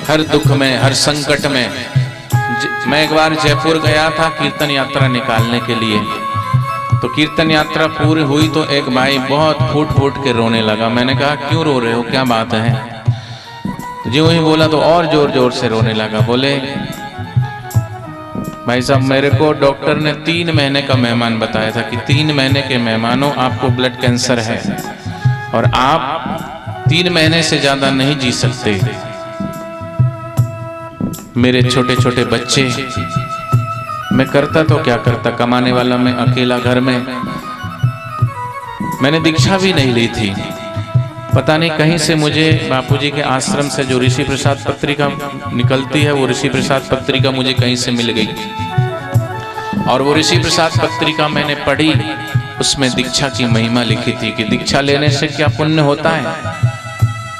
हर दुख में, हर संकट में। मैं एक बार जयपुर गया था कीर्तन यात्रा निकालने के लिए, तो कीर्तन यात्रा पूरी हुई तो एक भाई बहुत फूट फूट के रोने लगा। मैंने कहा क्यों रो रहे हो, क्या बात है? जो ही बोला तो और जोर जोर से रोने लगा। बोले भाई साहब, मेरे को डॉक्टर ने 3 महीने का मेहमान बताया था कि 3 महीने के मेहमानों आपको ब्लड कैंसर है और आप 3 महीने से ज्यादा नहीं जी सकते। मेरे छोटे छोटे बच्चे, मैं करता तो क्या करता, कमाने वाला मैं अकेला घर में। मैंने दीक्षा भी नहीं ली थी। पता नहीं कहीं से मुझे बापूजी के आश्रम से जो ऋषि प्रसाद पत्रिका निकलती है, वो ऋषि प्रसाद पत्रिका मुझे कहीं से मिल गई और वो ऋषि प्रसाद पत्रिका मैंने पढ़ी। उसमें दीक्षा की महिमा लिखी थी कि दीक्षा लेने से क्या पुण्य होता है।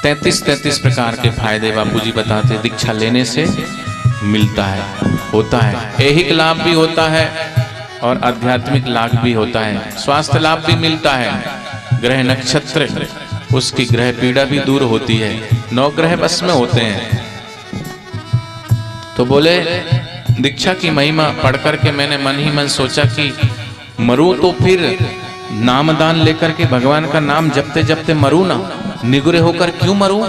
33 प्रकार के फायदे बापूजी बताते दीक्षा लेने से मिलता है, होता है। ऐहिक लाभ भी होता है और आध्यात्मिक लाभ भी होता है। स्वास्थ्य लाभ भी मिलता है। ग्रह नक्षत्र, उसकी ग्रह पीड़ा भी दूर होती है। 9 ग्रह बस में होते हैं। तो बोले दीक्षा की महिमा पढ़ करके मैंने मन ही मन सोचा कि मरूं तो फिर नामदान लेकर के भगवान का नाम जपते जपते मरूं ना, निगुरे होकर क्यों मरूं।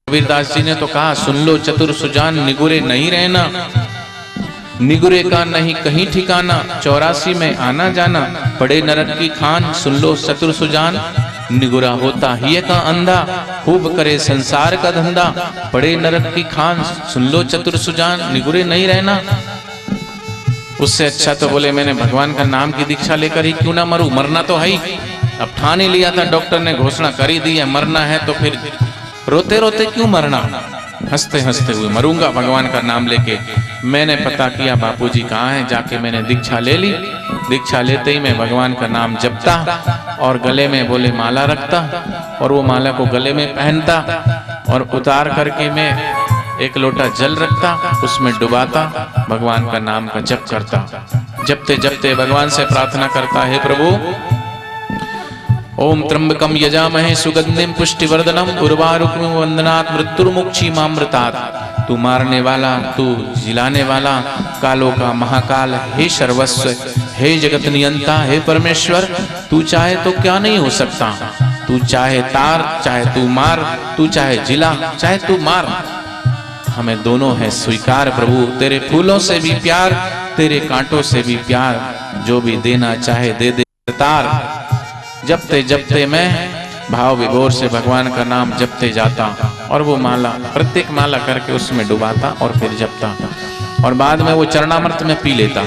कबीरदास जी ने तो कहा, सुन लो चतुर सुजान, निगुरे नहीं रहना। निगुरे का नहीं कहीं ठिकाना, 84 में आना जाना, पड़े नरक की खान। सुन लो चतुर सुजान, निगुरा होता ही का अंधा, खूब करे संसार का धंधा, पड़े नरक की खान। सुन लो चतुर सुजान, निगुरे नहीं रहना। उससे अच्छा तो बोले मैंने भगवान का नाम की दीक्षा लेकर ही क्यों ना मरूं। मरना तो है ही, अब ठान ही लिया था, डॉक्टर ने घोषणा कर ही दी है मरना है, तो फिर रोते रोते क्यों मरना, हंसते हंसते हुए मरूंगा भगवान का नाम लेके। मैंने पता किया बापूजी कहाँ हैं, जाके मैंने दीक्षा ले ली। दीक्षा लेते ही मैं भगवान का नाम जपता और गले में बोले माला रखता और वो माला को गले में पहनता और उतार करके मैं 1 लोटा जल रखता, उसमें डुबाता, भगवान का नाम का जप करता। जपते जपते भगवान से प्रार्थना करता, हे प्रभु, ओम त्र्यंबकम यजामहे सुगंधिम पुष्टिवर्धनम उर्वारुकमिव वंदनात् मृत्युर्मुक्षीमामृतात्। तू मारने वाला, तू जिलाने वाला, कालों का महाकाल, हे सर्वस्व, हे जगत नियंता, हे परमेश्वर, तू चाहे तो क्या नहीं हो सकता। तू चाहे तार, चाहे तू मार, तू चाहे जिला, चाहे तू मार, हमें दोनों है स्वीकार प्रभु। तेरे फूलों से भी प्यार, तेरे कांटों से भी प्यार, जो भी देना चाहे दे दे तार। जपते जपते मैं भाव विभोर से भगवान का नाम जपते जाता और वो माला, प्रत्येक माला करके उसमें डुबाता और फिर जपता और बाद में वो चरणामृत में पी लेता।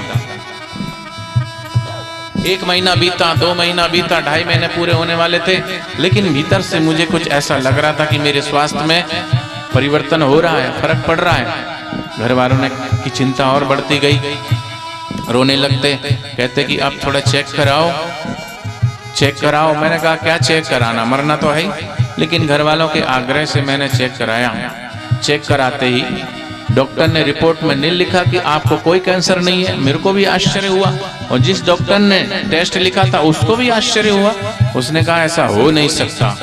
1 महीना बीता, 2 महीना बीता, 2.5 महीने पूरे होने वाले थे, लेकिन भीतर से मुझे कुछ ऐसा लग रहा था कि मेरे स्वास्थ्य में परिवर्तन हो रहा है, फर्क पड़ रहा है। घर वालों ने की चिंता और बढ़ती गई, रोने लगते, कहते कि आप थोड़ा चेक कराओ, चेक कराओ। मैंने कहा क्या चेक कराना, मरना तो है ही। लेकिन घर वालों के आग्रह से मैंने चेक कराया। चेक कराते ही डॉक्टर ने रिपोर्ट में नहीं लिखा कि आपको कोई कैंसर नहीं है। मेरे को भी आश्चर्य हुआ और जिस डॉक्टर ने टेस्ट लिखा था उसको भी आश्चर्य हुआ। उसने कहा ऐसा हो नहीं सकता।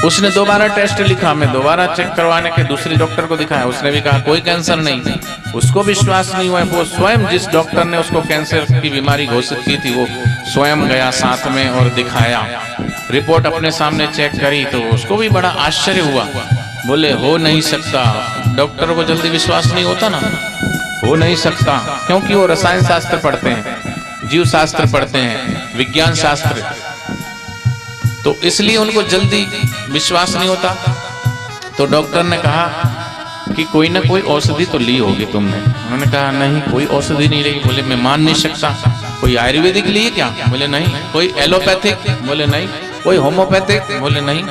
उसने दोबारा टेस्ट लिखा, मैं दोबारा चेक करवाने के दूसरे डॉक्टर को दिखाया, उसने भी कहा कोई कैंसर नहीं। उसको विश्वास नहीं हुआ। वो स्वयं, जिस डॉक्टर ने उसको कैंसर की बीमारी घोषित की थी, वो स्वयं गया साथ में और दिखाया। रिपोर्ट अपने सामने चेक करी तो उसको भी बड़ा आश्चर्य हुआ। बोले हो नहीं सकता। डॉक्टर को जल्दी विश्वास नहीं होता ना, हो नहीं सकता, क्योंकि वो रसायन शास्त्र पढ़ते हैं, जीव शास्त्र पढ़ते हैं, विज्ञान शास्त्र, तो इसलिए उनको जल्दी विश्वास नहीं होता। तो डॉक्टर ने कहा कि कोई ना कोई औषधि तो ली होगी तुमने। उन्होंने कहा नहीं, कोई औषधि नहीं ली। बोले मैं मान नहीं सकता। कोई आयुर्वेदिक ली क्या? बोले नहीं। कोई एलोपैथिक? बोले नहीं। कोई होम्योपैथिक? बोले नहीं।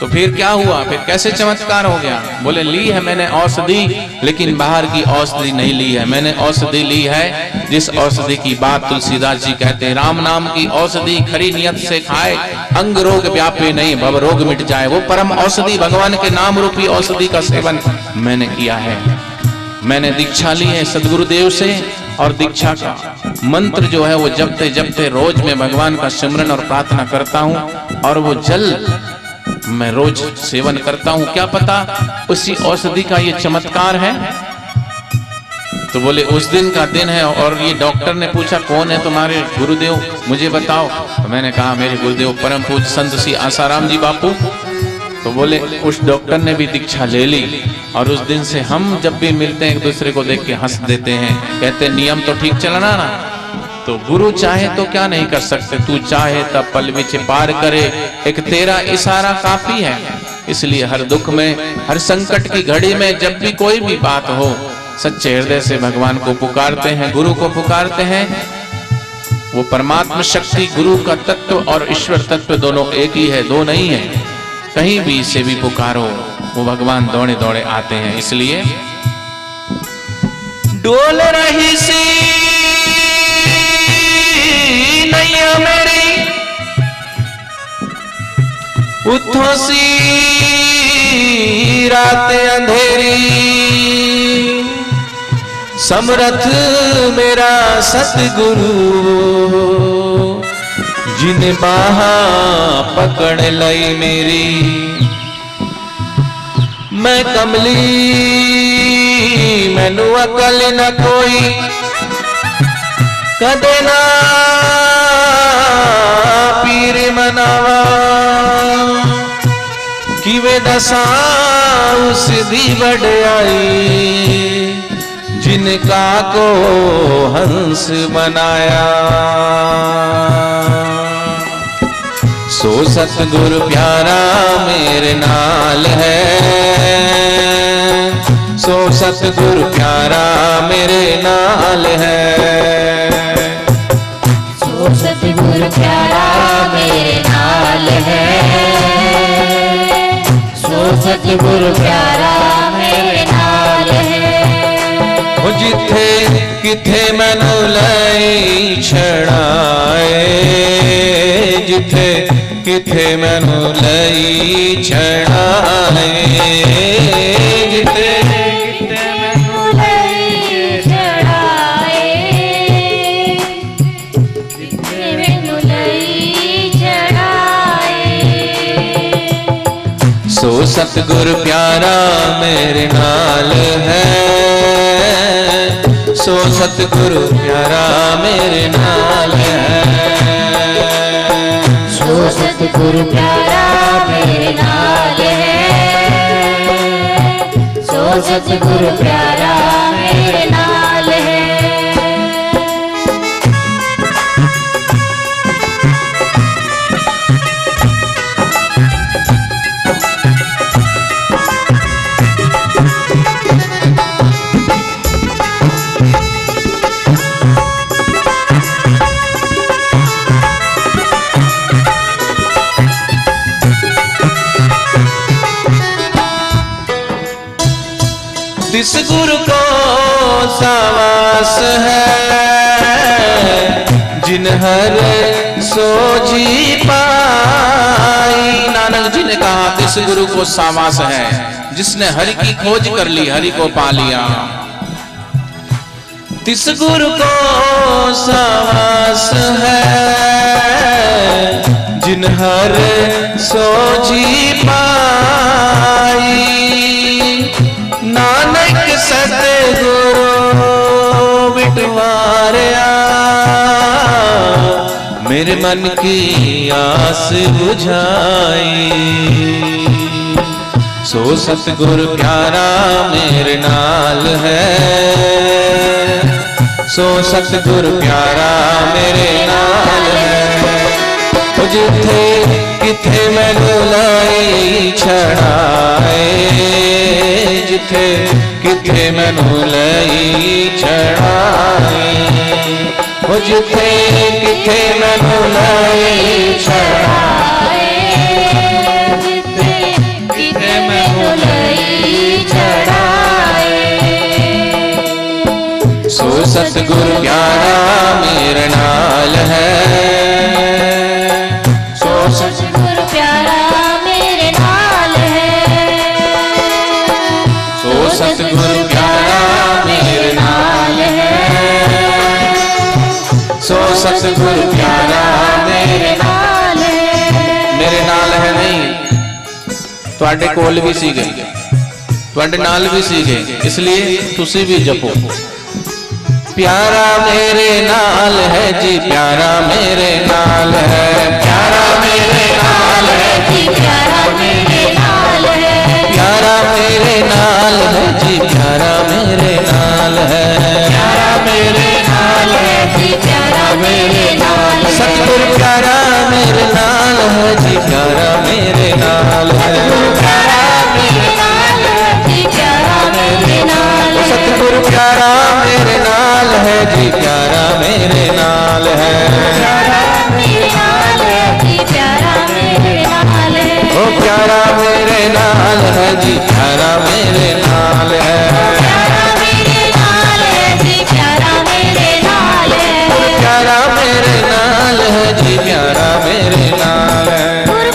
तो फिर क्या हुआ, फिर कैसे चमत्कार हो गया? बोले ली है मैंने औषधि, लेकिन बाहर की औषधि नहीं ली है। मैंने औषधि ली है जिस औषधि की बात तुलसीदास जी कहते हैं, राम नाम की औषधि खरी नियत से खाए, अंग रोग व्यापे नहीं भव रोग मिट जाए। वो परम औषधि, भगवान के नाम रूपी औषधि का सेवन मैंने किया है। मैंने दीक्षा ली है सदगुरुदेव से, और दीक्षा का मंत्र जो है वो जपते जपते रोज मैं भगवान का सिमरन और प्रार्थना करता हूँ। और वो जल मैं रोज सेवन करता हूं, क्या पता उसी औषधि का ये चमत्कार है। तो बोले उस दिन का दिन है। और ये डॉक्टर ने पूछा कौन है तुम्हारे गुरुदेव, मुझे बताओ। तो मैंने कहा मेरे गुरुदेव परम पूज्य संत श्री आसाराम जी बापू। तो बोले उस डॉक्टर ने भी दीक्षा ले ली और उस दिन से हम जब भी मिलते हैं एक दूसरे को देख के हंस देते हैं, कहते नियम तो ठीक चलना ना। तो गुरु चाहे तो क्या नहीं कर सकते, तू चाहे तब पल विच पार करे, एक तेरा इशारा काफी है। इसलिए हर दुख में, हर संकट की घड़ी में जब भी कोई भी बात हो, सच्चे हृदय से भगवान को पुकारते हैं, गुरु को पुकारते हैं। वो परमात्मा शक्ति, गुरु का तत्व और ईश्वर तत्व दोनों एक ही है, दो नहीं है। कहीं भी इसे भी पुकारो वो भगवान दौड़े दौड़े आते हैं। इसलिए डोल रही सी नैया मेरी, उठो सी रात अंधेरी, समरथ मेरा सतगुरु, जिन बाहा पकड़ लई मेरी। मैं कमली मैनू अकल न कोई, कदे ना पीर मनावा, किवे दसा उस दी वड्याई, जिनका को हंस बनाया। सो सतगुरु प्यारा मेरे नाल है, सो सतगुरु प्यारा मेरे नाल है, सो सतगुरु प्यारा मेरे नाल है, सो सतगुरु प्यारा मेरे नाल है। जिथे किथे मैनू लई छड़ाए, जिथे किथे मैनू लई छड़ाए, जिथे किथे मैनू लई छड़ाए, जिथे मैनू लई छड़ाए। सो सतगुरु प्यारा मेरे नाल है, सो सतगुरु प्यारा मेरे नाल है, सो सतगुरु प्यारा मेरे नाल है, सो सतगुरु प्यारा मेरे नाल है। तिस गुरु को सावास है, जिन हर सोजी पाई। नानक जी ने कहा तिस गुरु को सावास है, जिसने हरि की खोज कर ली, हरि को पा लिया। तिस गुरु को सावास है, जिन हर सोजी पाई। नानक सतगुरु बिटवारिया, मेरे मन की आस बुझाई। सो सतगुरु प्यारा मेरे नाल है, सो सतगुरु प्यारा मेरे नाल है। जिथे किथे मैनू लाई छड़ाए, जिथे किथे मैनू लाई छड़ाए, जिथे किथे मैनू लाई छड़ाए, जिथे किथे मैनू लई छड़ाए। सो सतगुरु प्यारा मेरे नाल है, सतगुरु प्यारा मेरे नाल है, सो सतगुरु प्यारा मेरे नाल है, सो सतगुरु प्यारा मेरे नाल है। मेरे नाल है नहीं, ਤੁਹਾਡੇ ਕੋਲ ਵੀ ਸੀਗੇ, ਤੁਹਾਡੇ ਨਾਲ ਵੀ ਸੀਗੇ, इसलिए ਤੁਸੀਂ ਵੀ ਜਪੋ। प्यारा मेरे नाल है जी, प्यारा मेरे नाल है, प्यारा मेरे नाल है जी, प्यारा मेरे नाल है, प्यारा मेरे नाल है जी, प्यारा मेरे नाल है, प्यारा मेरे नाल है जी, प्यारा मेरे नाल है, सतगुरु प्यारा मेरे नाल है जी, प्यारा मेरे नाल है, प्यारा मेरे नाल है जी, प्यारा मेरे नाल है, सतगुरु प्यारा मेरे नाल है जी, प्यारा मेरे नाल है, प्यारा मेरे नाल है जी, प्यारा मेरे नाल है, ओ प्यारा मेरे नाल है जी, प्यारा मेरे नाल है, प्यारा मेरे नाल है जी, प्यारा मेरे नाल है, प्यारा मेरे नाल है जी, प्यारा मेरे नाल है,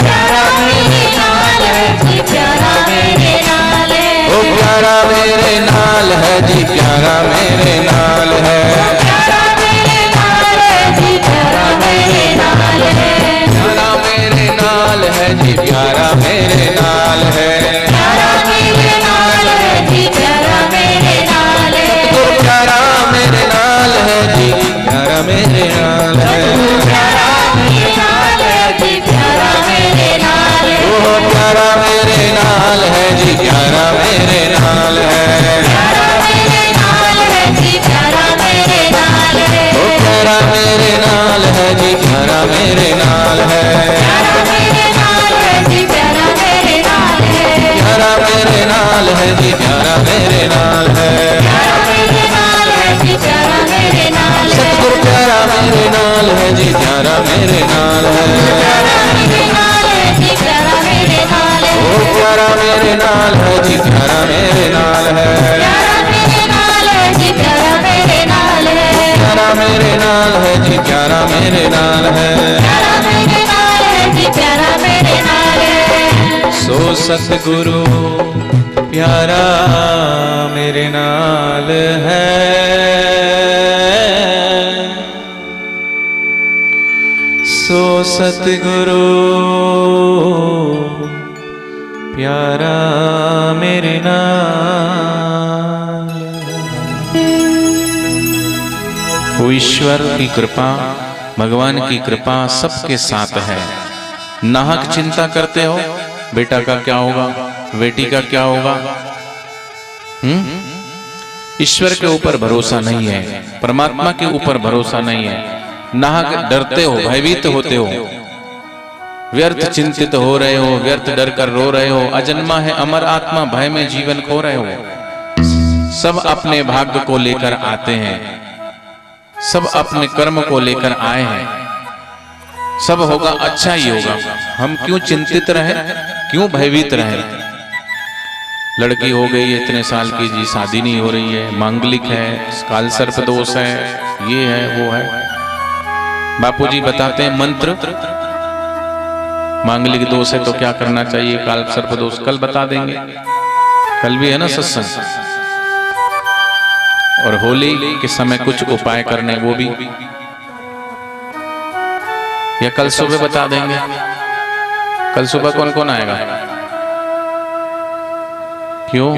प्यारा मेरे नाल है जी, प्यारा मेरे नाल है, ओ प्यारा मेरे नाल है जी, प्यारा मेरे नाल है, प्यारा मेरे नाल है जी, प्यारा मेरे नाल है, प्यारा मेरे नाल है जी, प्यारा मेरे नाल है, प्यारा मेरे नाल है जी, प्यारा मेरे नाल है, ओ प्यारा मेरे नाल है जी, प्यारा मेरे नाल है, प्यारा मेरे नाल है जी, प्यारा मेरे नाल है, ओ प्यारा मेरे नाल है जी, प्यारा मेरे नाल है, प्यारा मेरे नाल है जी, प्यारा मेरे नाल है, ओ प्यारा मेरे नाल है जी, प्यारा मेरे नाल है, प्यारा मेरे नाल है जी, प्यारा मेरे नाल है, प्यारा मेरे नाल है जी, प्यारा मेरे नाल है, प्यारा मेरे नाल है जी, प्यारा मेरे नाल है, सतगुरु प्यारा मेरे नाल है जी, प्यारा मेरे नाल है, प्यारा मेरे नाल है जी, प्यारा मेरे नाल है, ओ प्यारा मेरे नाल है जी, प्यारा मेरे नाल है, प्यारा मेरे नाल है जी, प्यारा मेरे नाल है, प्यारा मेरे नाल है जी, प्यारा मेरे नाल है, प्यारा मेरे नाल है जी, प्यारा मेरे नाल है, सो सतगुरु प्यारा मेरे नाल है, सो सतगुरु प्यारा मेरे नाल। वो ईश्वर की कृपा, भगवान की कृपा सबके साथ है। नाहक चिंता करते हो, बेटा का क्या होगा, बेटी का क्या होगा, ईश्वर के ऊपर भरोसा नहीं है, परमात्मा के ऊपर भरोसा नहीं है। नाहक डरते हो, भयभीत होते हो, व्यर्थ चिंतित हो रहे हो, व्यर्थ डर कर रो रहे हो। अजन्मा है अमर आत्मा, भय में जीवन खो रहे हो। सब अपने भाग्य को लेकर आते हैं, सब अपने कर्म को लेकर आए हैं, सब होगा अच्छा ही होगा। हम क्यों चिंतित रहे, क्यों भयभीत रहे। लड़की हो गई है इतने साल की जी, शादी नहीं हो रही है, मांगलिक है, काल सर्प दोष है, ये है वो है। बापूजी बताते हैं मंत्र, मांगलिक दोष है तो क्या करना चाहिए, काल सर्प दोष कल बता देंगे, कल भी है ना सत्संग। और होली के समय कुछ उपाय करने, वो भी या कल सुबह बता देंगे। कल सुबह कौन कौन आएगा, क्यों,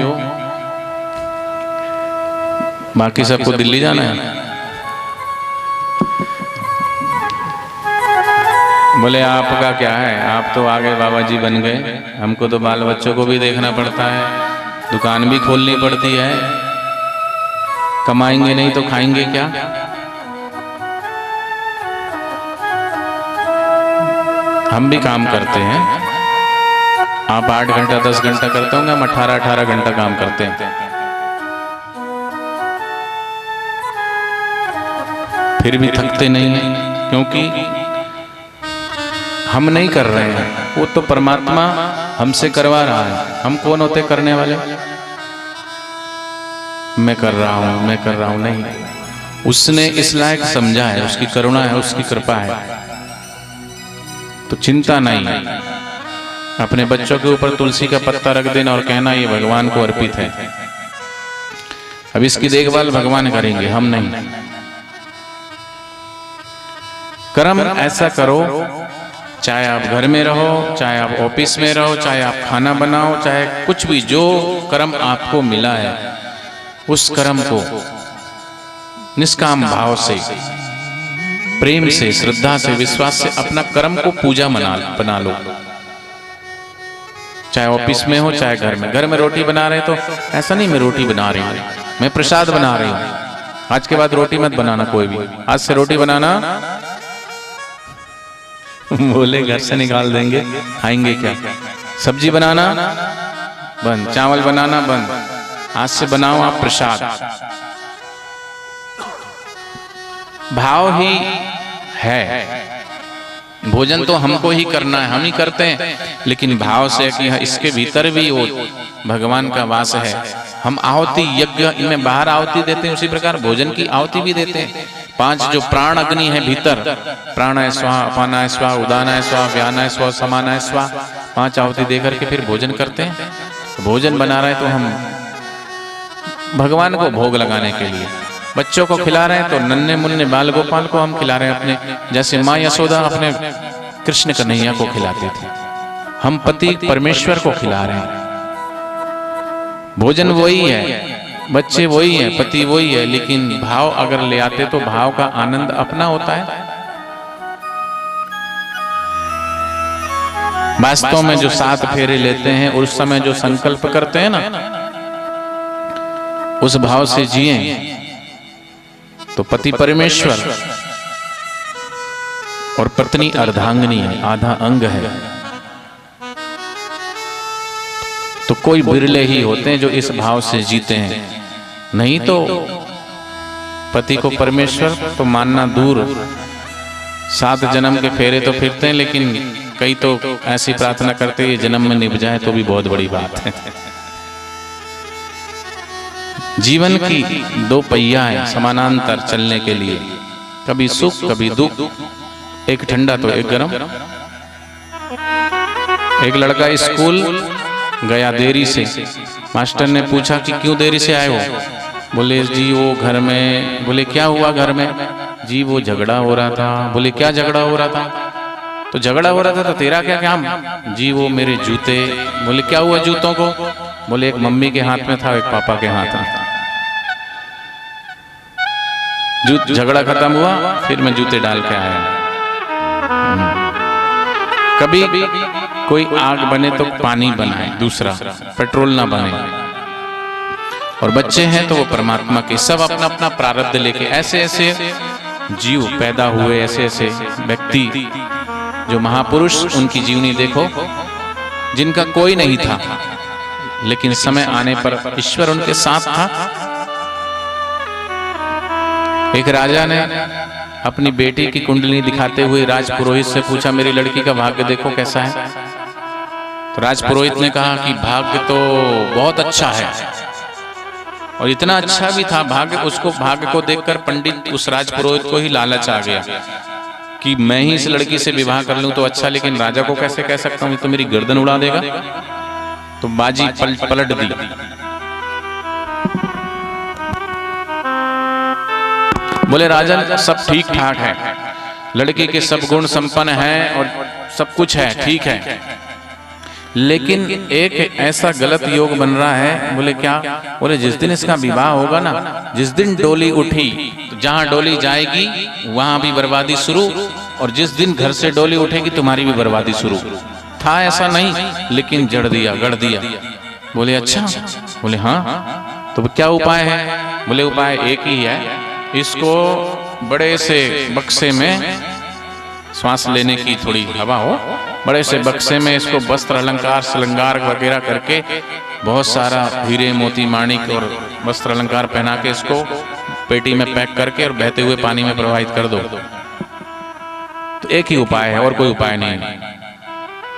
बाकी सबको दिल्ली जाना है। बोले आपका क्या है, आप तो आगे बाबा जी बन गए, हमको तो बाल बच्चों को भी देखना पड़ता है, दुकान भी खोलनी पड़ती है, कमाएंगे नहीं तो खाएंगे क्या। हम भी काम करते हैं, आप 8 घंटा 10 घंटा करते होंगे, हम 18 घंटा काम करते हैं। फिर भी थकते नहीं हैं, क्योंकि हम नहीं कर रहे हैं, वो तो परमात्मा हमसे करवा रहा है। हम कौन होते करने वाले, मैं कर रहा हूं, मैं कर रहा हूं, नहीं, उसने इस लायक समझा है, उसकी करुणा है, उसकी कृपा है, तो चिंता नहीं। अपने बच्चों के ऊपर तुलसी का पत्ता रख देना और कहना ये भगवान को अर्पित है, अब इसकी देखभाल भगवान करेंगे, हम नहीं। कर्म ऐसा करो चाहे आप घर में रहो, चाहे आप ऑफिस में रहो, चाहे आप खाना बनाओ, चाहे कुछ भी, जो कर्म आपको मिला है उस कर्म को निष्काम भाव से, प्रेम से, श्रद्धा से, विश्वास से अपना कर्म को पूजा बना लो। चाहे ऑफिस में हो, चाहे घर में। घर में रोटी बना रहे तो ऐसा नहीं मैं रोटी बना रही हूँ, मैं प्रसाद बना रही हूँ। आज के बाद रोटी मत बनाना कोई भी। आज से रोटी बनाना बोले घर से निकाल देंगे, खाएंगे क्या। सब्जी बनाना बंद, चावल बनाना बंद। आज से बनाओ आप प्रसाद। भाव ही है। भोजन तो हमको ही करना है, हम ही करते हैं, लेकिन भाव से कि इसके भीतर भी वो भगवान का वास है। हम आहुति यज्ञ में बाहर आहुति देते हैं, उसी प्रकार भोजन की आहुति भी देते हैं। 5 जो प्राण अग्नि है भीतर, प्राणाय स्वाहा, अपानाय स्वाहा, उदानाय स्वाहा, व्यानाय स्वाहा, समानाय स्वाहा, 5 आहुति देकर के फिर भोजन करते हैं। तो भोजन बना रहे तो हम भगवान को भोग लगाने के लिए। बच्चों को खिला रहे हैं तो नन्हे मुन्ने बाल गोपाल को हम खिला रहे हैं अपने, जैसे माँ यशोदा अपने कृष्ण कन्हैया को खिलाती थी, हम पति परमेश्वर को खिला रहे हैं। भोजन वही है, बच्चे वही है, पति वही है, लेकिन भाव अगर ले आते तो भाव का आनंद अपना होता है। वास्तव में जो 7 फेरे लेते हैं उस समय जो संकल्प करते हैं ना, उस भाव से जिए तो पति परमेश्वर और पत्नी अर्धांगिनी है, आधा अंग है। तो कोई बिरले ही होते हैं जो इस भाव से जीते हैं, नहीं तो पति को परमेश्वर तो मानना दूर। 7 जन्म के फेरे तो फिरते हैं, लेकिन कई तो ऐसी प्रार्थना करते हैं ये जन्म में निभ जाए तो भी बहुत बड़ी बात है। जीवन की 2 पहिया है समानांतर चलने के लिए, कभी सुख कभी दुख, एक ठंडा तो एक गर्म। एक लड़का स्कूल गया देरी से, मास्टर ने पूछा कि क्यों देरी से आए हो? बोले जी वो घर में। बोले क्या हुआ घर में? जी वो झगड़ा हो रहा था। बोले क्या झगड़ा हो रहा था? तो झगड़ा हो रहा था तो तेरा क्या काम? जी वो मेरे जूते। बोले क्या हुआ जूतों को? बोले एक मम्मी के हाथ में था, एक पापा के हाथ में था। झगड़ा खत्म हुआ, फिर मैं जूते डाल के आया। कभी कोई आग बने तो पानी बनाए, दूसरा पेट्रोल ना बने। और बच्चे हैं तो वो परमात्मा के, सब अपना अपना प्रारब्ध लेके ऐसे ऐसे जीव पैदा हुए, ऐसे ऐसे व्यक्ति जो महापुरुष, उनकी जीवनी देखो, जिनका कोई नहीं था, लेकिन समय आने पर ईश्वर उनके साथ था। एक राजा ने अपनी बेटी की कुंडली दिखाते हुए राजपुरोहित से पूछा मेरी लड़की का भाग्य देखो कैसा है। तो राजपुरोहित ने कहा कि भाग्य तो बहुत अच्छा है, और इतना अच्छा भी था भाग्य, उसको भाग्य को देखकर पंडित उस राजपुरोहित को ही लालच आ गया कि मैं ही इस लड़की से विवाह कर लूं तो अच्छा, लेकिन राजा को कैसे कह सकता हूं, तो मेरी गर्दन उड़ा देगा। तो बाजी पलट दी। बोले राजन सब ठीक ठाक है, लड़की के सब गुण संपन्न है और सब कुछ है, ठीक है, लेकिन एक ऐसा गलत योग बन रहा है। बोले क्या? बोले जिस दिन इसका विवाह होगा ना, जिस दिन डोली उठी तो जहां डोली जाएगी वहां भी बर्बादी शुरू, और जिस दिन घर से डोली उठेगी तुम्हारी भी बर्बादी शुरू। था ऐसा नहीं, लेकिन जड़ दिया, गढ़ दिया। बोले अच्छा? बोले हाँ। तो क्या उपाय है? बोले उपाय एक ही है, इसको बड़े से बक्से में, श्वास लेने की थोड़ी हवा हो, बड़े से बक्से में इसको वस्त्र अलंकार श्रृंगार वगैरह करके, बहुत सारा हीरे मोती माणिक और वस्त्र अलंकार पहना के इसको पेटी में पैक करके और बहते हुए पानी में प्रवाहित कर दो। तो एक ही उपाय है, और कोई उपाय नहीं।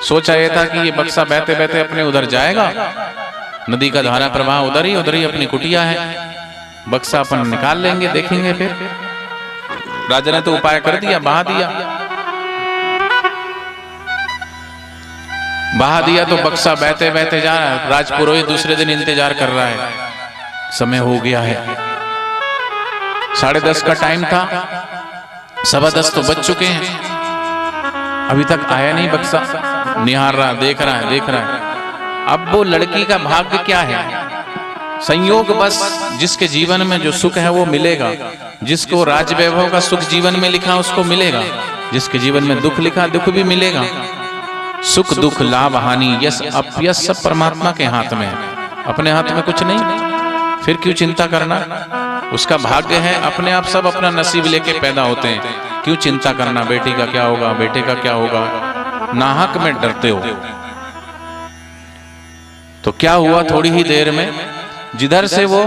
सोचा यह था कि ये बक्सा बहते बहते अपने उधर जाएगा, नदी का धारा प्रवाह उधर ही अपनी कुटिया है, बक्सा अपन निकाल लेंगे, देखेंगे फिर। राजा ने तो उपाय कर दिया, बहा दिया तो बक्सा बहते बहते जा रहा है। राजपुरोहित दूसरे दिन इंतजार कर रहा है, समय हो गया है, 10:30 का टाइम था, 10:15 तो बज चुके हैं। अभी तक आया नहीं बक्सा, निहार रहा, देख रहा है। अब वो लड़की का भाग्य क्या है? संयोग बस जिसके जीवन में जो सुख है वो मिलेगा, जिसको राज वैभव का सुख जीवन में लिखा उसको मिलेगा, जिसके जीवन में दुख लिखा दुख भी मिलेगा। सुख दुख लाभ हानि यश अपयश सब परमात्मा के हाथ में है, अपने हाथ में कुछ नहीं। फिर क्यों चिंता करना? उसका भाग्य है, अपने आप सब अपना नसीब लेके पैदा होते हैं। क्यों चिंता करना? बेटी का क्या होगा, बेटे का क्या होगा? नाहक में डरते हो। तो क्या हुआ? थोड़ी ही देर में जिधर से वो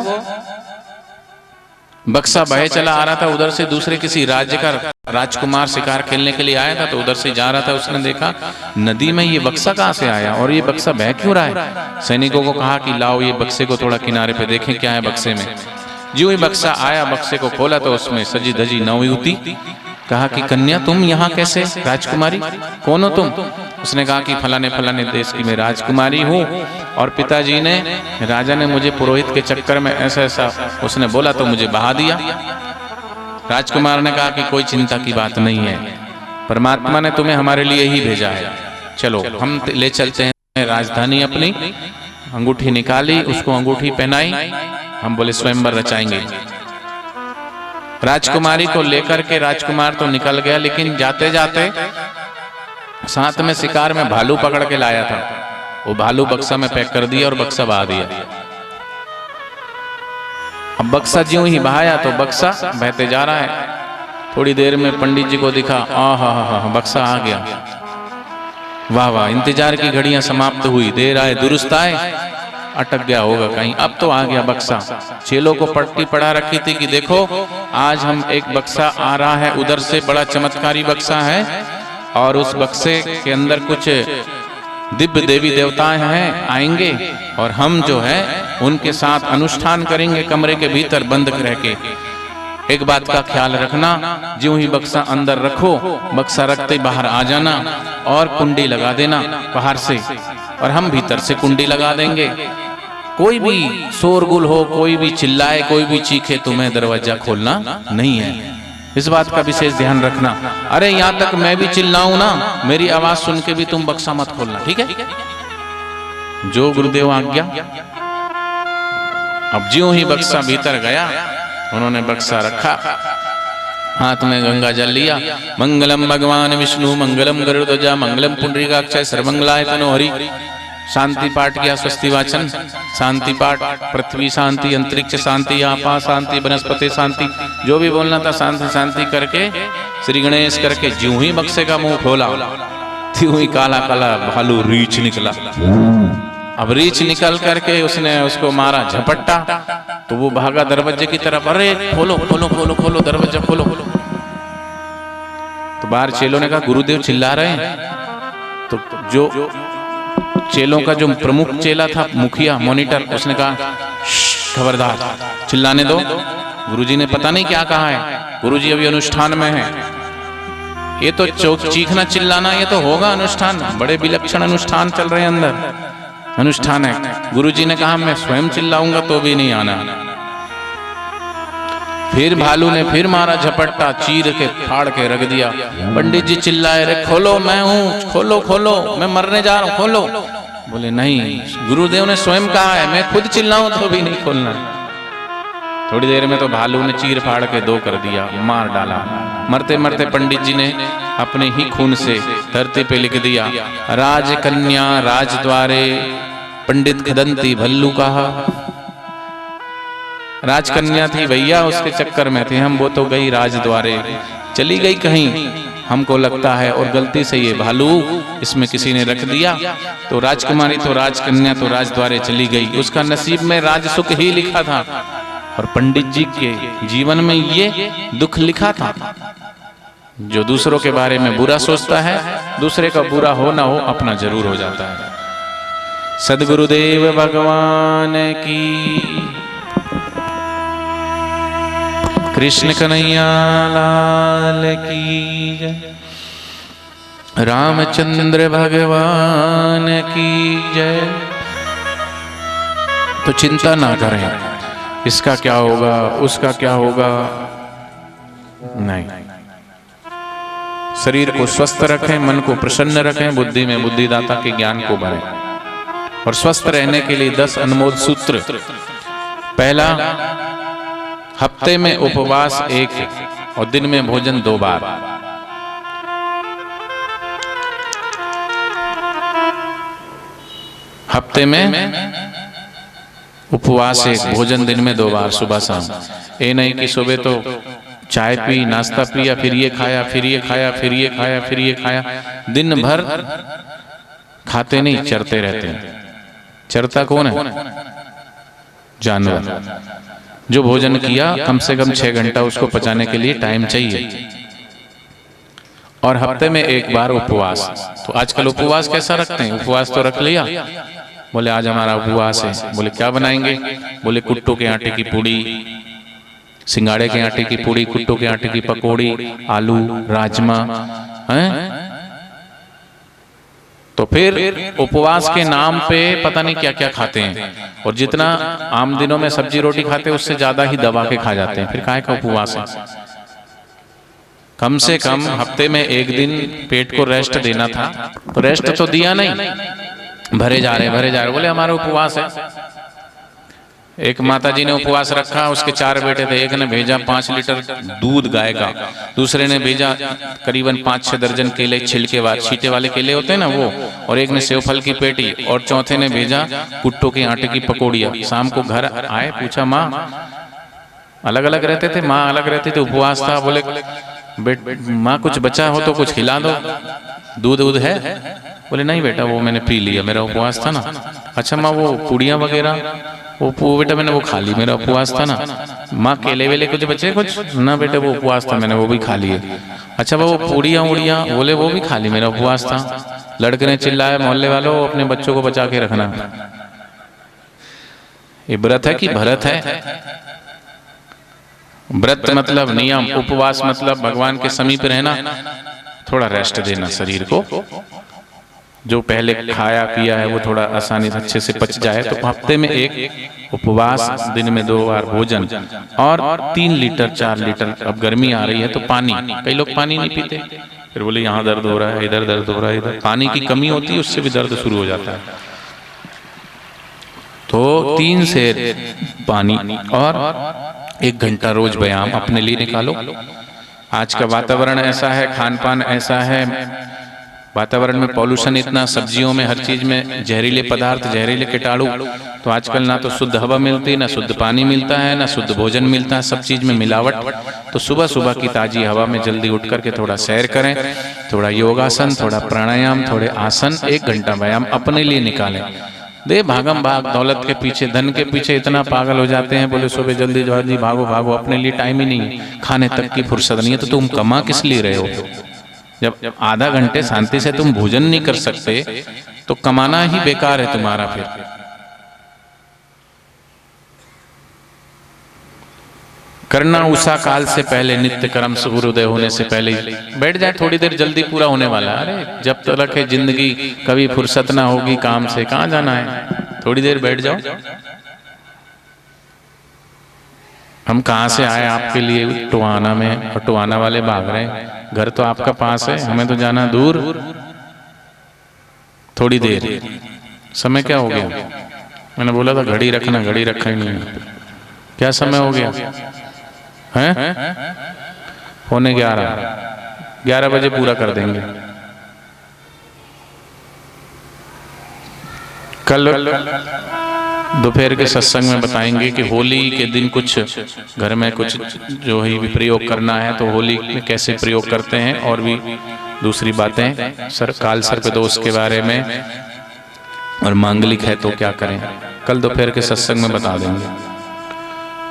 बक्सा बहे चला आ रहा था, उधर से दूसरे किसी राज्य का राजकुमार शिकार खेलने के लिए आया था, तो उधर से जा रहा था। उसने देखा नदी में ये बक्सा कहाँ से आया और ये बक्सा बह क्यों रहा है। सैनिकों को कहा कि लाओ ये बक्से को थोड़ा किनारे पे देखें क्या है बक्से में। जो ही बक्सा आया, बक्से को खोला तो उसमें सजी धजी नवयुवती। कहा कि कन्या तुम यहाँ कैसे? राजकुमारी कौन हो तुम? उसने कहा कि फलाने फलाने देश की मैं राजकुमारी हूँ और पिताजी ने, राजा ने मुझे पुरोहित के चक्कर में ऐसा ऐसा उसने बोला तो मुझे बहा दिया। राजकुमार ने कहा कि कोई चिंता की बात नहीं है, परमात्मा ने तुम्हें हमारे लिए ही भेजा है, चलो हम ले चलते हैं राजधानी अपनी। अंगूठी निकाली, उसको अंगूठी पहनाई, हम बोले स्वयंवर रचाएंगे। राजकुमारी को लेकर के राजकुमार तो निकल गया, लेकिन जाते जाते साथ में शिकार में भालू पकड़ के लाया था। वो भालू बक्सा में पैक कर दिया और बक्सा बहा दिया। अब बक्सा ज्यों ही बहाया तो बक्सा बहते जा रहा है। थोड़ी देर में पंडित जी को दिखा, हा बक्सा आ गया। वाह वाह, इंतजार की घड़ियां समाप्त हुई, देर आए दुरुस्त आए। अटक गया होगा कहीं, अब तो आ गया बक्सा। चेलों को पट्टी पढ़ा रखी थी कि देखो आज हम एक बक्सा आ रहा है, उधर से बड़ा चमत्कारी बक्सा है और उस बक्से के अंदर कुछ दिव्य देवी देवताएं हैं, आएंगे और हम जो है उनके साथ अनुष्ठान करेंगे कमरे के भीतर बंद रह के। एक बात का ख्याल रखना, ज्यों ही बक्सा अंदर रखो, बक्सा रखते ही बाहर आ जाना और कुंडी लगा देना बाहर से, और हम भीतर से कुंडी लगा देंगे। कोई भी शोरगुल हो, कोई भी चिल्लाए, कोई भी चीखे, तुम्हें दरवाजा खोलना नहीं है। इस बात का विशेष ध्यान रखना। अरे यहाँ तक मैं भी चिल्लाऊं ना, मेरी आवाज सुन के भी तुम बक्सा मत खोलना, ठीक है? जो गुरुदेव आज्ञा। अब ज्यों ही बक्सा भीतर गया, उन्होंने बक्सा रखा, हाथ में गंगा जल लिया। मंगलम भगवान विष्णु मंगलम गरुड़ध्वजा मंगलम पुंडरीकाक्षाय सर्वमंगलाय तनोहरि। शांति पाठ किया, स्वस्ति वाचन, शांति पाठ, पृथ्वी शांति, अंतरिक्ष शांति, आपा शांति, वनस्पति शांति, जो भी बोलना था शांति शांति करके श्री गणेश करके ज्यों ही बक्से का मुंह खोला, त्यों ही काला काला भालू रीछ निकला। अब रीछ निकल करके उसने उसको मारा झपट्टा, तो वो भागा दरवाजे की तरफ। अरे खोलो खोलो खोलो खोलो, दरवाजा खोलो। तो बाहर चेलों ने कहा गुरुदेव चिल्ला रहे हैं। तो जो चेलों का जो प्रमुख चेला था, मुखिया, मॉनिटर, उसने कहा खबरदार, चिल्लाने दो। गुरुजी ने पता नहीं क्या कहा है, गुरुजी अभी अनुष्ठान में है। ये तो चीखना चिल्लाना ये तो होगा अनुष्ठान, बड़े विलक्षण अनुष्ठान चल रहे हैं, अंदर अनुष्ठान है। गुरुजी ने कहा मैं स्वयं चिल्लाऊंगा तो भी नहीं आना। फिर भालू ने फिर मारा झपट्टा, चीर के फाड़ के रख दिया। पंडित जी चिल्लाए, रे खोलो, मैं हूँ, खोलो खोलो, मैं मरने जा रहा हूँ, खोलो। बोले नहीं, गुरुदेव ने स्वयं कहा है, मैं खुद चिल्लाऊं तो भी नहीं खोलना। थोड़ी देर में तो भालू ने चीर फाड़ के दो कर दिया, मार डाला। मरते मरते पंडित जी ने अपने ही खून से धरती पे लिख दिया, राजकन्या राजद्वारे पंडित खदंती भल्लू कहा। राजकन्या थी भैया, उसके चक्कर में थे हम, वो तो गई राजद्वारे, चली गई कहीं, हमको लगता है, और गलती से ये भालू इसमें किसी ने रख दिया। तो राजकुमारी तो राजकन्या तो राजद्वारे चली गई, उसका नसीब में राजसुख ही लिखा था, और पंडित जी के जीवन में ये दुख लिखा था। जो दूसरों के बारे में बुरा सोचता है, दूसरे का बुरा हो ना हो, अपना जरूर हो जाता है। सद्गुरुदेव भगवान की, कृष्ण कन्हैया लाल की जय, रामचंद्र भगवान की जय। तो चिंता ना करें, इसका क्या होगा, उसका क्या होगा, नहीं। शरीर को स्वस्थ रखें, मन को प्रसन्न रखें, बुद्धि में बुद्धिदाता के ज्ञान को भरें। और स्वस्थ रहने के लिए 10 अनमोल सूत्र। पहला, हफ्ते में उपवास 1 और दिन में भोजन 2 बार। हफ्ते में उपवास 1, भोजन दिन में 2 बार, सुबह शाम। ये नहीं कि सुबह तो चाय पी, नाश्ता पिया, फिर ये खाया, फिर ये खाया, फिर ये खाया, फिर ये खाया। दिन भर खाते नहीं, चरते रहते हैं। चरता कौन है? जानवर। जो भोजन किया कम से कम 6 घंटा उसको पचाने के लिए टाइम चाहिए। और हफ्ते में 1 बार उपवास। तो आजकल उपवास कैसा रखते हैं? उपवास तो रख लिया, बोले आज हमारा उपवास है। बोले क्या बनाएंगे? बोले कुट्टू के आटे की पूड़ी, सिंगाड़े के आटे की पूड़ी, कुट्टू के आटे की पकौड़ी, आलू, राजमा हैं। तो फिर उपवास के नाम पे पता नहीं क्या क्या खाते हैं। और जितना आम दिनों में सब्जी रोटी खाते हैं उससे ज्यादा ही दबा के खा जाते हैं। फिर काहे का उपवास है? कम से कम हफ्ते में 1 दिन पेट को रेस्ट देना था। तो रेस्ट तो दिया नहीं, भरे जा रहे बोले हमारा उपवास है। एक माता जी ने उपवास रखा, उसके 4 बेटे थे। एक ने भेजा 5 लीटर दूध गाय का, दूसरे ने भेजा करीबन 5-6 दर्जन केले, छीटे वाले केले होते हैं ना वो, और एक ने सेव फल की पेटी, और चौथे ने भेजा कुट्टू के आटे की पकौड़ियाँ। शाम को घर आए, पूछा माँ, अलग अलग रहते थे, माँ अलग रहती थी, उपवास था। बोले माँ कुछ बचा हो तो कुछ खिला दो, दूध है? बोले नहीं बेटा, वो मैंने पी लिया, मेरा उपवास था ना। अच्छा माँ, वो पूड़ियाँ वगैरह वो बेटा मैंने वो खा ली, मेरा उपवास था ना। माँ केले वेले कुछ बचे? कुछ ना बेटा, वो उपवास था, मैंने वो भी खा लिए। अच्छा वो पूड़ियाँ उड़ियाँ? बोले वो भी खा ली, मेरा उपवास था। लड़के ने चिल्लाया, मोहल्ले वालों अपने बच्चों को बचा के रखना। ये व्रत है कि भरत है? व्रत मतलब नियम, उपवास मतलब भगवान के समीप रहना, थोड़ा रेस्ट देना शरीर को। जो पहले खाया पिया है वो थोड़ा आसानी से अच्छे से पच जाए। तो हफ्ते में 1 उपवास, दिन में 2 बार भोजन, और 3 लीटर 4 लीटर, अब गर्मी आ रही है तो पानी। कई लोग पानी नहीं पीते, फिर बोले यहाँ दर्द हो रहा है, इधर दर्द हो रहा है, इधर पानी की कमी होती है, उससे भी दर्द शुरू हो जाता है। तो 3 से पानी, और 1 घंटा रोज व्यायाम अपने लिए निकालो। आज का वातावरण ऐसा है, खान पान ऐसा है, वातावरण में पॉल्यूशन इतना, सब्जियों में हर चीज में जहरीले पदार्थ, जहरीले कीटाणु। तो आजकल ना तो शुद्ध हवा मिलती, ना शुद्ध पानी मिलता है, ना शुद्ध भोजन मिलता है, सब चीज में मिलावट। तो सुबह सुबह की ताजी हवा में जल्दी उठ करके थोड़ा सैर करें, थोड़ा योगासन, थोड़ा प्राणायाम, थोड़े आसन, 1 घंटा व्यायाम अपने लिए निकालें। दे भागम भाग, दौलत के पीछे, धन के पीछे इतना पागल हो जाते हैं। बोले सुबह जल्दी जल्दी भागो भागो, अपने लिए टाइम ही नहीं, खाने तक की फुर्सत नहीं है। तो तुम कमा किस लिए रहे हो? जब आधा घंटे शांति से तुम भोजन नहीं कर सकते तो कमाना ही बेकार है तुम्हारा। फिर करना उषा काल से पहले, नित्य कर्म सूर्योदय होने से पहले बैठ जाए, थोड़ी देर, जल्दी पूरा होने वाला है। अरे जब तक है जिंदगी, कभी फुर्सत ना होगी काम से, कहाँ जाना है? थोड़ी देर बैठ जाओ। हम कहाँ से आए आपके लिए टोहाना में, और टोहाना वाले भाग रहे हैं। घर तो आपका पास है, हमें तो जाना दूर। थोड़ी देर, समय क्या हो गया? मैंने बोला था घड़ी रखना, घड़ी रखा ही नहीं। क्या समय हो गया है? 11:15 बजे पूरा कर देंगे। कल दोपहर के सत्संग में बताएंगे कि होली के दिन कुछ घर में कुछ जो ही भी प्रयोग करना है तो होली में कैसे प्रयोग करते हैं, और भी दूसरी बातें, काल सर्प दोष के बारे में, और मांगलिक है तो क्या करें, कल दोपहर के सत्संग में बता देंगे।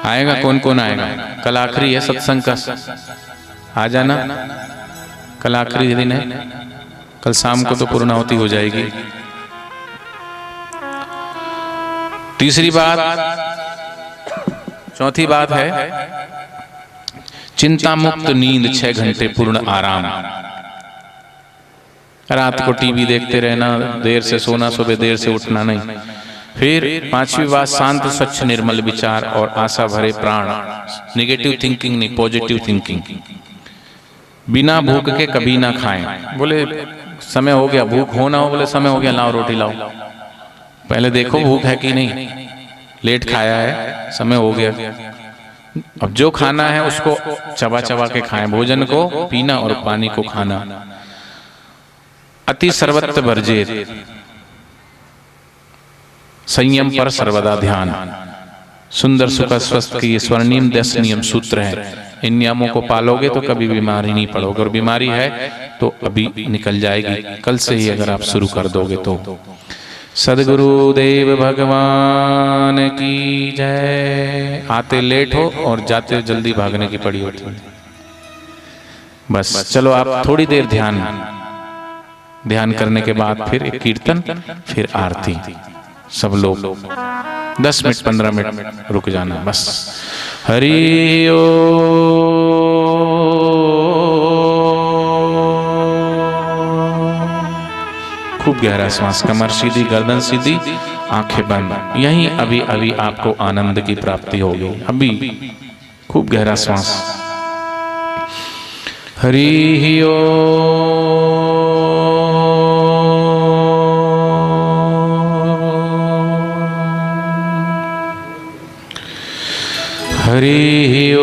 आएगा कौन कौन आएगा? कल आखिरी है सत्संग का, आ जाना। कल आखिरी दिन है, कल शाम को तो पूर्णाहुति हो जाएगी। तीसरी बात, चौथी बात है चिंता मुक्त नींद, 6 घंटे पूर्ण आराम। रात को टीवी देखते रहना, देर से सोना, सुबह देर से उठना नहीं। फिर 5वीं बात, शांत स्वच्छ निर्मल विचार और आशा भरे प्राण। नेगेटिव थिंकिंग नहीं, पॉजिटिव थिंकिंग। बिना भूख के कभी ना खाएं। बोले समय हो गया, भूख हो ना हो, बोले समय हो गया, लाओ रोटी लाओ। पहले देखो भूख है कि नहीं, लेट खाया है, समय हो गया। अब जो खाना है उसको चबा चबा के खाएं, भोजन को पीना और पानी को खाना। अति सर्वत्र वर्जित, संयम पर सर्वदा ध्यान। सुंदर सुख स्वस्थ की स्वर्णिम 10 नियम सूत्र है। इन नियमों को पालोगे तो कभी बीमारी नहीं पड़ोगे, और बीमारी है तो अभी निकल जाएगी, कल से ही अगर आप शुरू कर दोगे तो। सदगुरुदेव भगवान की जय। आते लेट हो और जाते जल्दी भागने की पड़ी होती है। बस चलो आप थोड़ी देर ध्यान करने के बाद फिर एक कीर्तन, फिर आरती। सब लोग 10 मिनट 15 मिनट रुक जाना बस। हरि ओ खूब गहरा श्वास, कमर सीधी, गर्दन सीधी, आंखें बंद। यहीं अभी अभी आपको आनंद की प्राप्ति होगी। अभी खूब गहरा श्वास। हरि ओ हरि ओ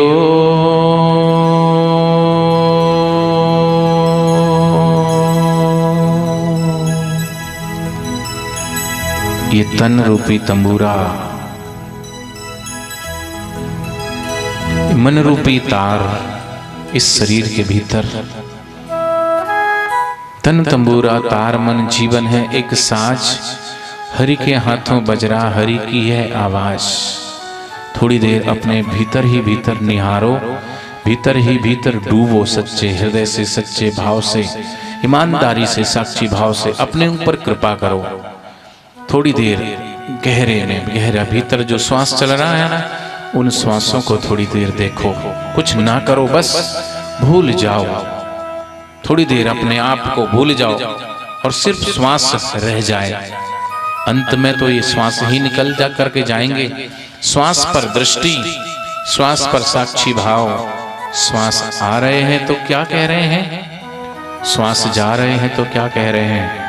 ये तन रूपी तंबूरा, मन रूपी तार इस शरीर के भीतर। तन तंबूरा तार मन जीवन है एक साज, हरि के हाथों बजरा हरि की है आवाज। थोड़ी देर अपने भीतर ही भीतर निहारो, भीतर ही भीतर डूबो, सच्चे हृदय से, सच्चे भाव से, ईमानदारी से, साक्षी भाव से अपने ऊपर कृपा करो। थोड़ी देर गहरे में, गहरा भीतर जो श्वास चल रहा है ना, उन श्वासों को थोड़ी देर देखो। कुछ ना करो, बस भूल जाओ। थोड़ी देर अपने आप को भूल जाओ और सिर्फ श्वास रह जाए। अंत में तो ये श्वास ही निकल जा करके जाएंगे। श्वास पर दृष्टि, श्वास पर साक्षी भाव। श्वास आ रहे हैं तो क्या कह रहे हैं, श्वास जा रहे हैं तो क्या कह रहे हैं।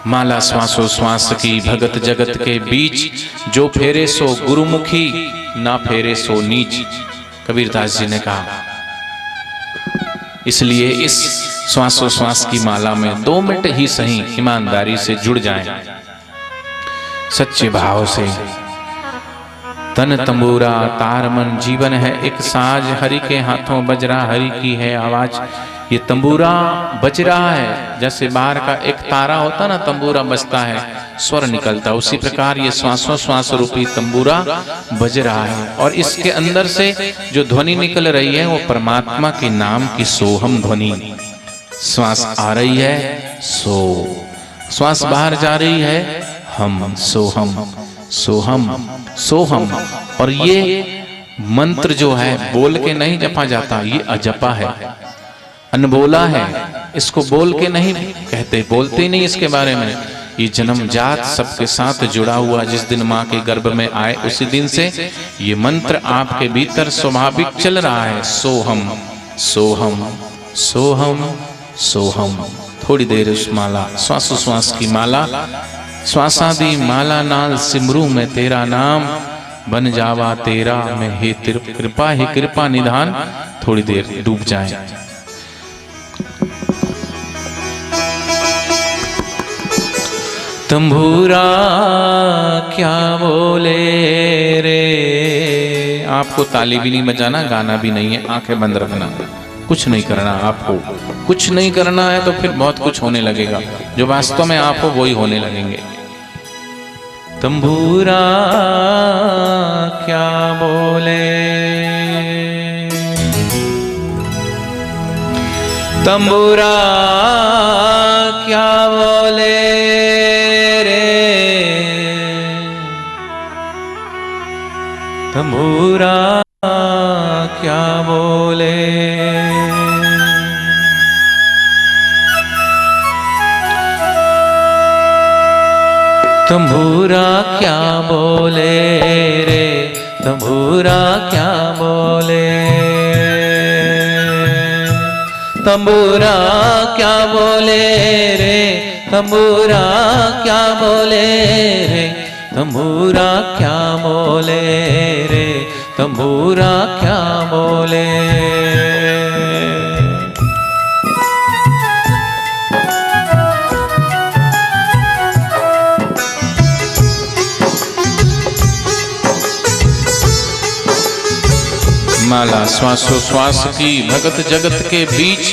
माला श्वासो श्वास की भगत जगत के बीच, जो फेरे सो गुरुमुखी, ना फेरे सो नीच, कबीरदास जी ने कहा। इसलिए इस श्वासोश्वास की माला में 2 मिनट ही सही ईमानदारी से जुड़ जाएं, सच्चे भाव से। तन तंबूरा तार मन जीवन है एक साज, हरि के हाथों बजरा हरि की है आवाज। ये तंबूरा बज रहा है, जैसे बाहर का एक तारा होता ना, तंबूरा बजता है, स्वर निकलता, उसी प्रकार ये श्वासोश्वास रूपी तंबूरा बज रहा है। और इसके अंदर से जो ध्वनि निकल रही है वो परमात्मा के नाम की सोहम ध्वनि। श्वास आ रही है सो, श्वास बाहर जा रही है हम, सोहम सोहम सोहम। और ये मंत्र जो है बोल के नहीं जपा जाता, ये अजपा है, अनबोला है। इसको बोल के नहीं कहते, बोलते ही नहीं इसके बारे में। ये जन्मजात सबके साथ जुड़ा हुआ, जिस दिन माँ के गर्भ में आए उसी दिन से ये मंत्र आपके भीतर स्वाभाविक चल रहा है। सोहम सोहम सोहम सोहम। थोड़ी देर उस माला, श्वासोश्वास की माला, श्वासादि माला नाल सिमरू में तेरा नाम, बन जावा तेरा में हे कृपा, हे कृपा निधान। थोड़ी देर डूब जाए। तंबूरा क्या बोले रे। आपको ताली भी नहीं बजाना, गाना भी नहीं है, आंखें बंद रखना, कुछ नहीं करना। आपको कुछ नहीं करना है तो फिर बहुत कुछ होने लगेगा, जो वास्तव में आप हो वही होने लगेंगे। तंबूरा क्या बोले, तंबूरा क्या बोले रे, तंबूरा क्या बोले। तंबूरा क्या बोले रे, तंबूरा क्या बोले। तंबूरा क्या बोले रे, तंबूरा क्या बोले रे, तंबूरा क्या बोले रे, तंबूरा क्या बोले। माला श्वासोश्वास की भगत जगत के बीच,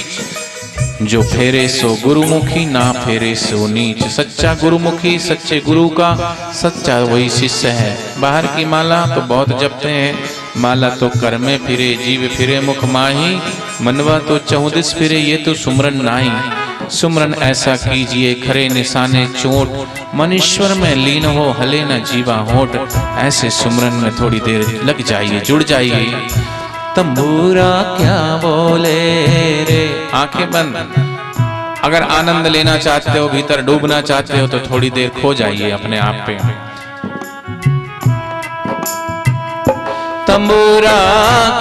जो फेरे सो गुरुमुखी, ना फेरे सो नीच। सच्चा गुरुमुखी सच्चे गुरु का सच्चा वही शिष्य है। बाहर की माला तो बहुत जपते हैं, माला तो कर में फिरे, जीव फिरे मुख माही, मनवा तो 14 फिरे, ये तो सुमरन नाही। सुमरन ऐसा कीजिए खरे निशाने चोट, मनीश्वर में लीन हो हले न जीवा होठ। ऐसे सुमरन में थोड़ी देर लग जाइए, जुड़ जाइए। तंबूरा क्या बोले रे, आंखें बंद। अगर आनंद लेना चाहते हो, भीतर डूबना चाहते हो, तो थोड़ी देर खो जाइए अपने आप पे। तंबूरा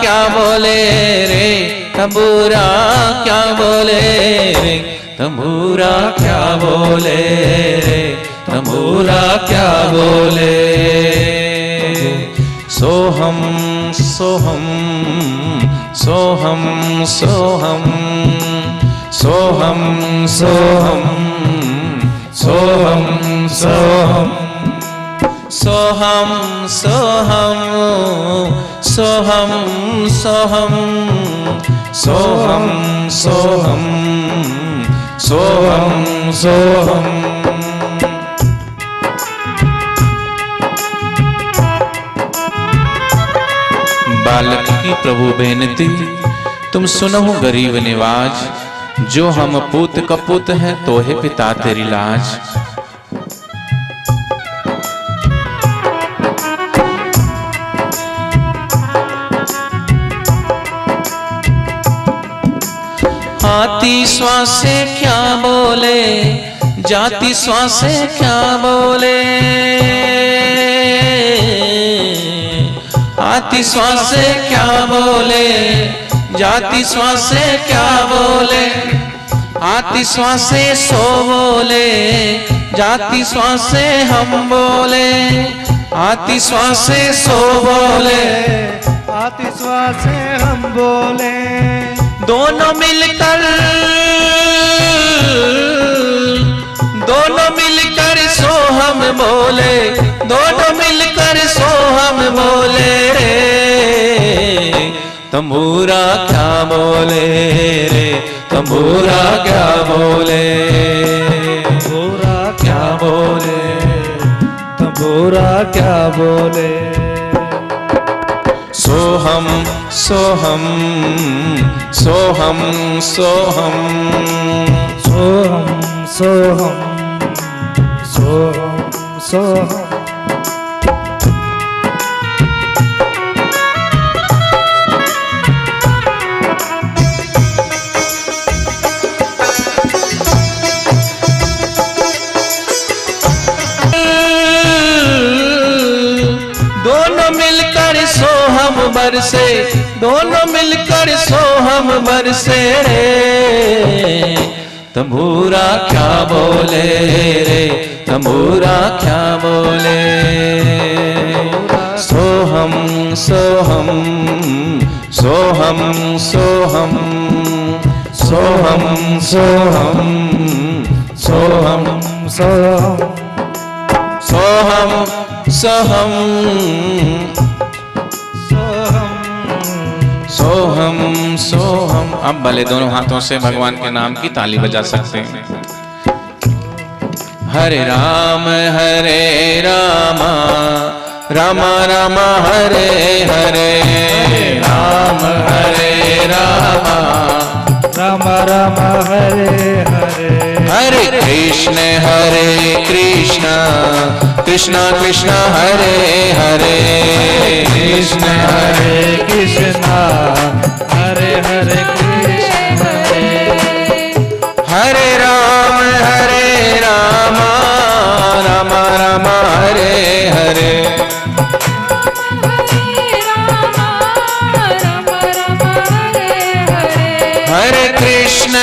क्या बोले रे, तंबूरा क्या बोले रे, तंबूरा क्या बोले रे, तंबूरा क्या बोले। सोहम सोहम सोहम सोहम सोहम सोहम सोहम सोहम सोहम सोहम सोहम सोहम सोहम सोहम सोहम सोहम। बालक की प्रभु बेनती, तुम सुनो गरीब निवाज, जो हम पूत कपूत हैं तो है पिता तेरी लाज। आती श्वासे क्या बोले, जाती श्वासे क्या बोले, आती श्वासे क्या बोले, जाती श्वासे क्या बोले। आती श्वासे सो बोले, जाती श्वासे हम बोले। आती श्वासे सो बोले, आती श्वासे हम बोले। दोनों मिलकर सो हम बोले, दोनों मिलकर सो हम बोले रे। तंबूरा क्या बोले रे, तंबूरा क्या बोले, तंबूरा क्या बोले, तंबूरा क्या बोले। सोहम सोहम सोहम सोहम सोहम सोहम सोहम सोहम। दोनों मिलकर सोहम बरसे, दोनों मिलकर सोहम बरसे रे। तंबूरा क्या बोले रे, तंबूरा क्या बोले। सोहम सोहम सोहम सोहम सोहम सोहम सोहम सोहम सोहम सोहम सोहम सोहम। अब भले दोनों हाथों से भगवान के नाम की ताली बजा सकते हैं। हरे राम रामा रामा हरे हरे, राम हरे रामा रामा रामा हरे हरे। हरे कृष्ण कृष्ण कृष्ण हरे हरे, कृष्ण हरे कृष्णा हरे हरे कृष्ण हरे। हरे राम राम राम हरे हरे। हरे कृष्ण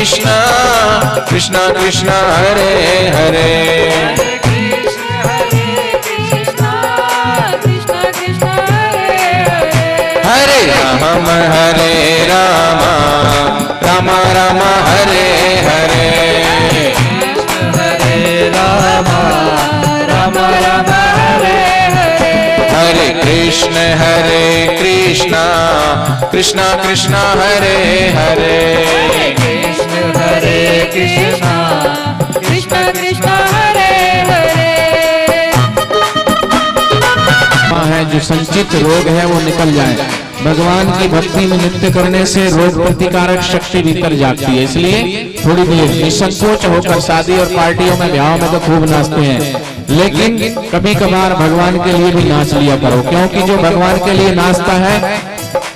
कृष्णा कृष्णा कृष्णा हरे हरे हरे राम राम राम हरे हरे हरे राम राम राम हरे हरे कृष्ण कृष्णा कृष्णा हरे हरे हरे कृष्णा कृष्णा कृष्णा हरे हरे है जो संचित रोग है वो निकल जाए। भगवान की भक्ति में नृत्य करने से रोग प्रतिकारक शक्ति भीतर जागती है। इसलिए थोड़ी देर निसंकोच होकर शादी और पार्टियों में ब्याह में तो खूब नाचते हैं, लेकिन कभी कभार भगवान के लिए भी नाच लिया करो, क्योंकि जो भगवान के लिए नाचता है,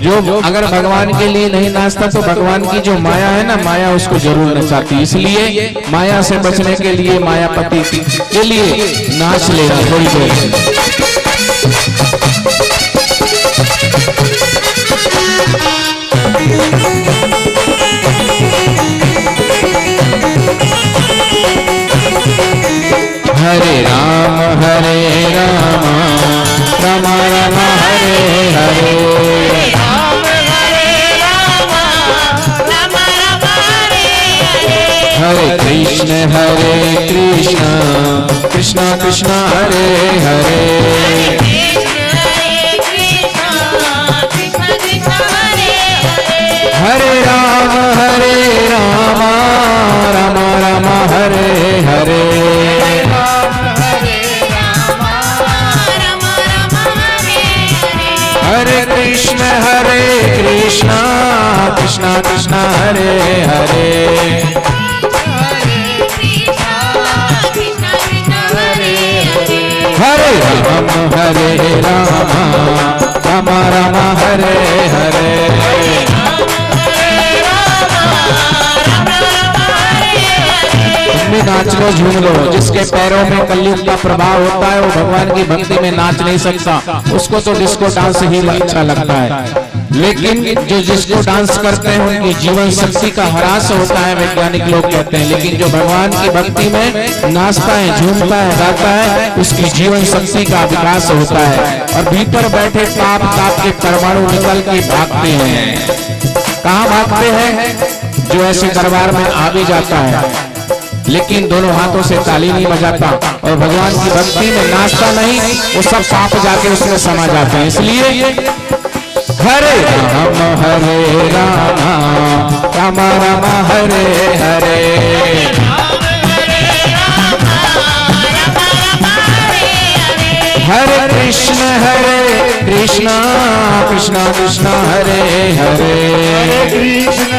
जो अगर भगवान के लिए नहीं नाचता तो भगवान की जो माया है ना, माया उसको जरूर नचाती। इसलिए माया से बचने के लिए, मायापति के लिए नाच लेना थोड़ी देर। हरे राम राम राम हरे हरे हरे कृष्ण कृष्ण कृष्ण हरे हरे हरे राम राम राम हरे हरे हरे कृष्ण कृष्ण कृष्ण हरे हरे हरे राम राम राम हरे हरे तुम भी नाच लो, झूम लो। जिसके पैरों में कलयुग का प्रभाव होता है वो भगवान की भक्ति में नाच नहीं सकता, उसको तो डिस्को डांस ही अच्छा लगता है। लेकिन जो डिस्को डांस करते हैं उनकी जीवन शक्ति का ह्रास होता है, वैज्ञानिक लोग कहते हैं। लेकिन जो भगवान की भक्ति में नाचता है, झूमता है, गाता है, उसकी जीवन शक्ति का विकास होता है और भीतर बैठे पाप के परमाणु निकल के भागते हैं। कहाँ भागते हैं? जो ऐसे दरबार में आ भी जाता है लेकिन दोनों हाथों से ताली नहीं बजाता और भगवान की भक्ति में नाचता नहीं, वो सब पाप जाके उसमें समा जाते हैं। इसलिए हरे राम राम राम हरे हरे हरे कृष्ण कृष्ण कृष्ण हरे हरे कृष्ण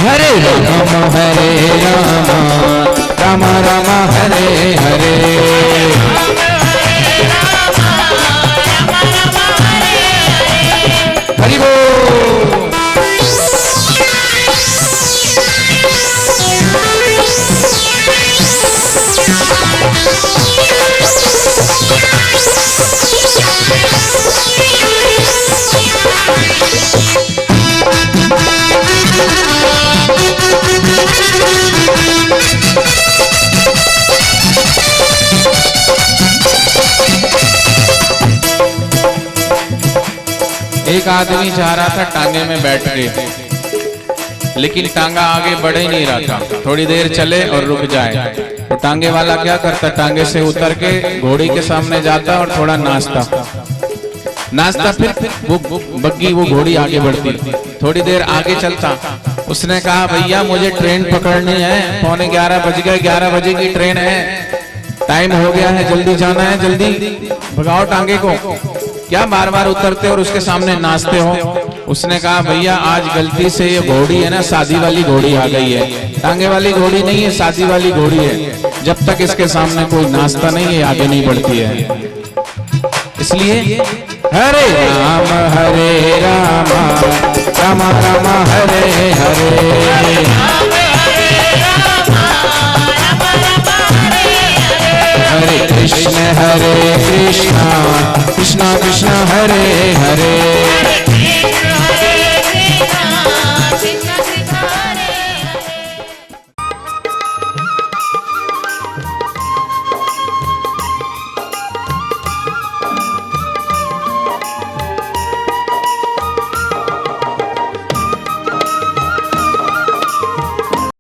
हरे राम राम राम हरे हरे हरि बोल। एक आदमी जा रहा था टांगे में बैठ के, लेकिन टांगा आगे बढ़ ही नहीं रहा था। थोड़ी देर चले और रुक जाए तो टांगे वाला क्या करता, टांगे से उतर के घोड़ी के सामने जाता और थोड़ा नाचता, फिर वो बग्गी वो घोड़ी आगे बढ़ती। थोड़ी देर आगे चलता, उसने कहा भैया मुझे ट्रेन पकड़नी है, 11:15 बज गए, 11 बजे की ट्रेन है, टाइम हो गया है, जल्दी जाना है, जल्दी भगाओ टांगे को। क्या बार बार उतरते और उसके सामने नाचते हो? उसने कहा भैया आज गलती से ये घोड़ी है ना, शादी वाली घोड़ी आ गई है, टांगे वाली घोड़ी नहीं है, शादी वाली घोड़ी है। जब तक इसके सामने कोई नाचता नहीं है आगे नहीं बढ़ती है। इसलिए हरे राम राम राम हरे हरे